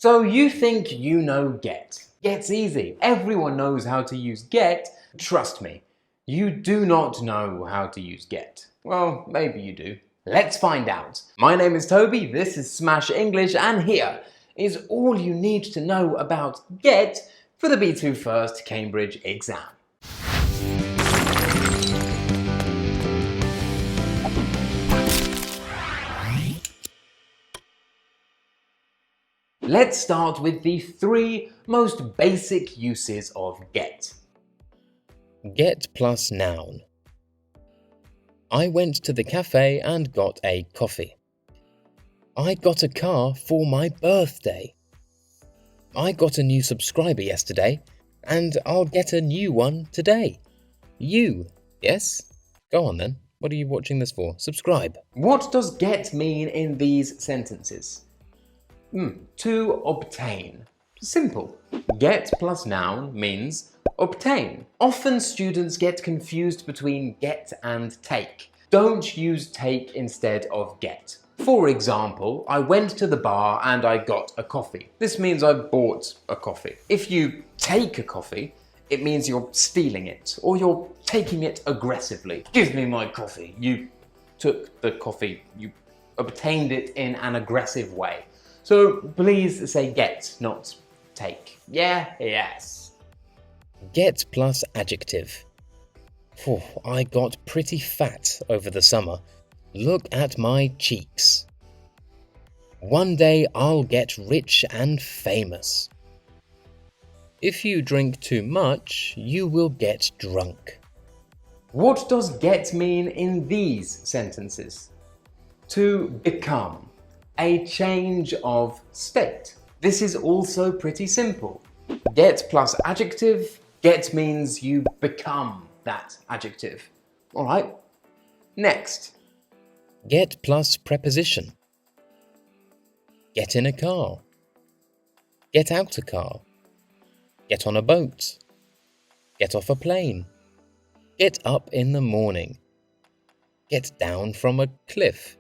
So you think you know get. Get's easy. Everyone knows how to use get. Trust me, you do not know how to use get. Well, maybe you do. Let's find out. My name is Toby, this is Smash English, and here is all you need to know about get for the B2 First Cambridge exam. Let's start with the three most basic uses of get. Get plus noun. I went to the cafe and got a coffee. I got a car for my birthday. I got a new subscriber yesterday, and I'll get a new one today. You, yes? Go on then. What are you watching this for? Subscribe. What does get mean in these sentences? To obtain. Simple. Get plus noun means obtain. Often students get confused between get and take. Don't use take instead of get. For example, I went to the bar and I got a coffee. This means I bought a coffee. If you take a coffee, it means you're stealing it or you're taking it aggressively. Give me my coffee. You took the coffee. You obtained it in an aggressive way. So please say get, not take. Yeah, yes. Get plus adjective. I got pretty fat over the summer. Look at my cheeks. One day I'll get rich and famous. If you drink too much, you will get drunk. What does get mean in these sentences? To become. A change of state. This is also pretty simple. Get plus adjective. Get means you become that adjective. Alright, next. Get plus preposition. Get in a car. Get out a car. Get on a boat. Get off a plane. Get up in the morning. Get down from a cliff.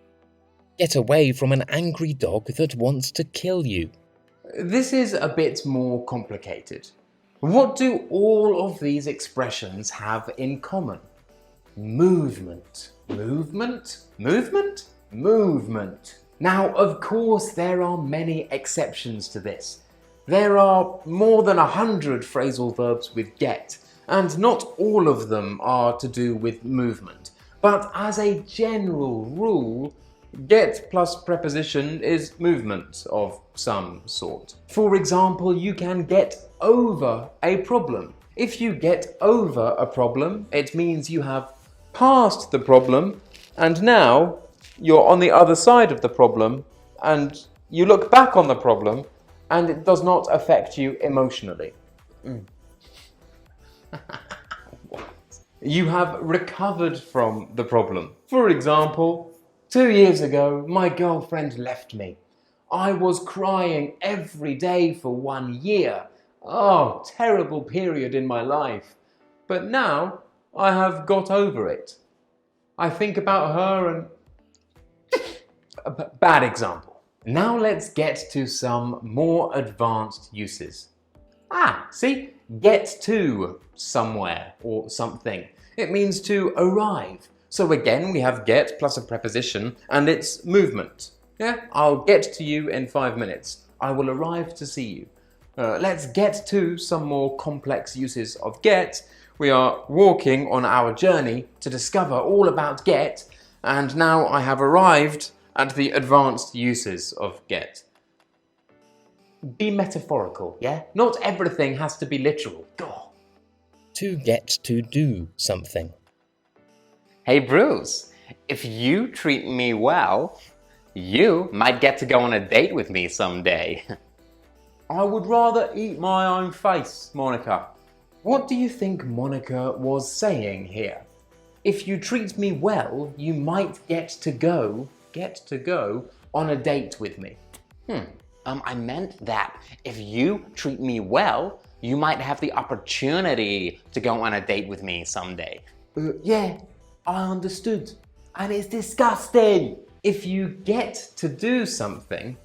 Get away from an angry dog that wants to kill you. This is a bit more complicated. What do all of these expressions have in common? Movement. Movement? Movement? Movement. Now, of course, there are many exceptions to this. There are more than 100 phrasal verbs with get, and not all of them are to do with movement. But as a general rule, get plus preposition is movement of some sort. For example, you can get over a problem. If you get over a problem, it means you have passed the problem and now you're on the other side of the problem and you look back on the problem and it does not affect you emotionally. You have recovered from the problem. For example, 2 years ago, my girlfriend left me. I was crying every day for 1 year. Oh, terrible period in my life. But now I have got over it. I think about her and... A bad example. Now let's get to some more advanced uses. See? Get to somewhere or something. It means to arrive. So again, we have get plus a preposition and it's movement. Yeah, I'll get to you in 5 minutes. I will arrive to see you. Let's get to some more complex uses of get. We are walking on our journey to discover all about get, and now I have arrived at the advanced uses of get. Be metaphorical, yeah? Not everything has to be literal. God. To get to do something. Hey Bruce, if you treat me well, you might get to go on a date with me someday. I would rather eat my own face, Monica. What do you think Monica was saying here? If you treat me well, you might get to go on a date with me. I meant that if you treat me well, you might have the opportunity to go on a date with me someday. Yeah, I understood. And it's disgusting. If you get to do something,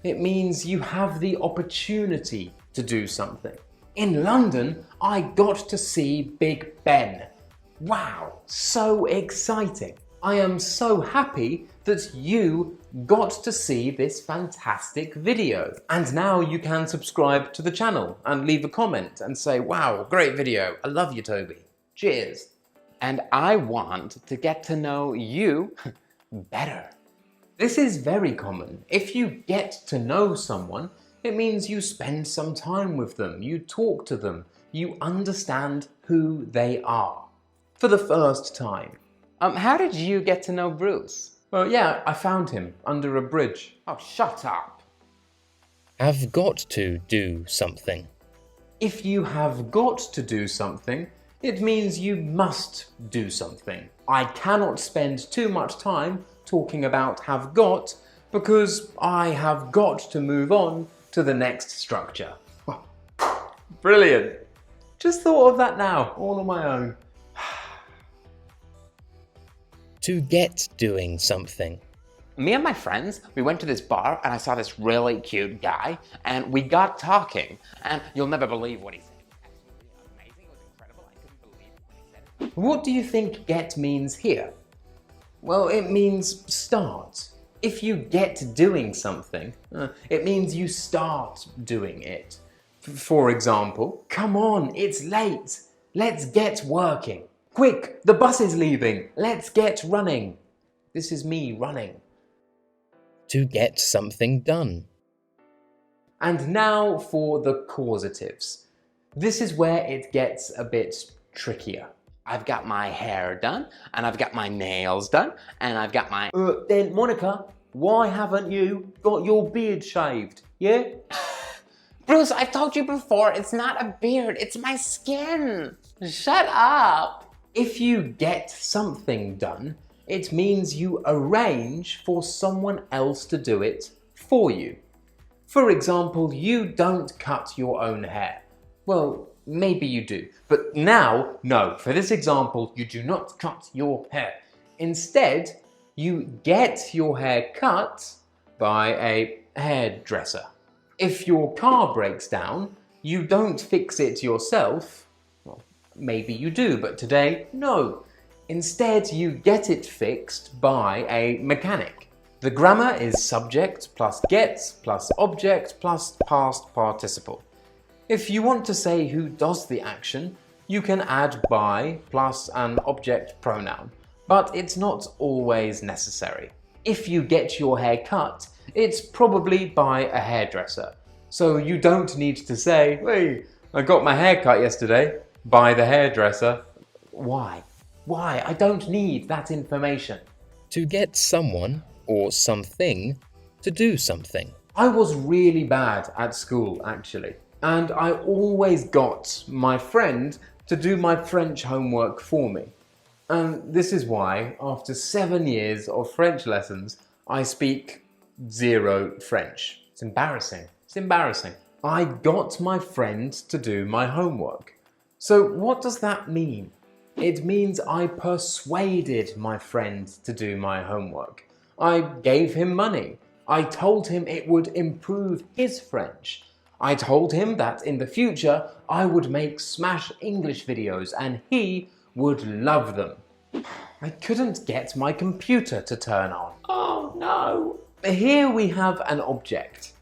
It means you have the opportunity to do something. In London, I got to see Big Ben. Wow, so exciting. I am so happy that you got to see this fantastic video. And now you can subscribe to the channel and leave a comment and say, wow, great video. I love you, Toby. Cheers. And I want to get to know you better. This is very common. If you get to know someone, it means you spend some time with them, you talk to them, you understand who they are for the first time. How did you get to know Bruce? Well, yeah, I found him under a bridge. Oh, shut up. Have got to do something. If you have got to do something, it means you must do something. I cannot spend too much time talking about have got because I have got to move on to the next structure. Brilliant. Just thought of that now, all on my own. To get doing something. Me and my friends, we went to this bar and I saw this really cute guy and we got talking and you'll never believe what he said. It was amazing, it was incredible, I couldn't believe what he said. What do you think get means here? Well, it means start. If you get doing something, it means you start doing it. For example, come on, it's late. Let's get working. Quick, the bus is leaving. Let's get running. This is me running. To get something done. And now for the causatives. This is where it gets a bit trickier. I've got my hair done, and I've got my nails done, and I've got my... Then, Monica, why haven't you got your beard shaved? Yeah? Bruce, I've told you before, it's not a beard, it's my skin. Shut up. If you get something done, it means you arrange for someone else to do it for you. For example, you don't cut your own hair. Well, maybe you do, but now, no, for this example, you do not cut your hair. Instead, you get your hair cut by a hairdresser. If your car breaks down, you don't fix it yourself. Well, maybe you do, but today, no. Instead, you get it fixed by a mechanic. The grammar is subject plus gets plus object plus past participle. If you want to say who does the action, you can add by plus an object pronoun, but it's not always necessary. If you get your hair cut, it's probably by a hairdresser. So you don't need to say, hey, I got my hair cut yesterday by the hairdresser. Why? Why? I don't need that information. To get someone or something to do something. I was really bad at school, actually. And I always got my friend to do my French homework for me. And this is why, after 7 years of French lessons, I speak zero French. It's embarrassing. It's embarrassing. I got my friend to do my homework. So what does that mean? It means I persuaded my friend to do my homework. I gave him money. I told him it would improve his French. I told him that in the future I would make smash English videos and he would love them. I couldn't get my computer to turn on. Oh no! Here we have an object.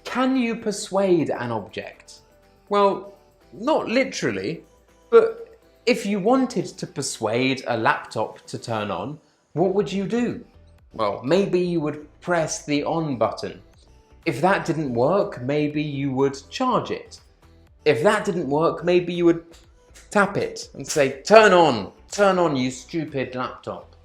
Can you persuade an object? Well, not literally, but if you wanted to persuade a laptop to turn on, what would you do? Well, maybe you would press the on button. If that didn't work, maybe you would charge it. If that didn't work, maybe you would tap it and say, turn on, you stupid laptop.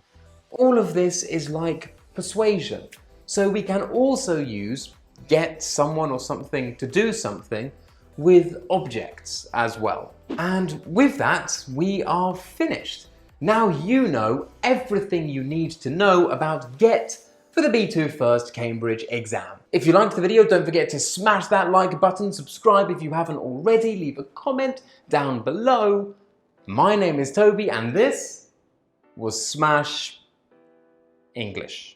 All of this is like persuasion. So we can also use get someone or something to do something with objects as well. And with that, we are finished. Now you know everything you need to know about get for the B2 First Cambridge exam. If you liked the video, don't forget to smash that like button, subscribe if you haven't already, leave a comment down below. My name is Toby and this was Smash English.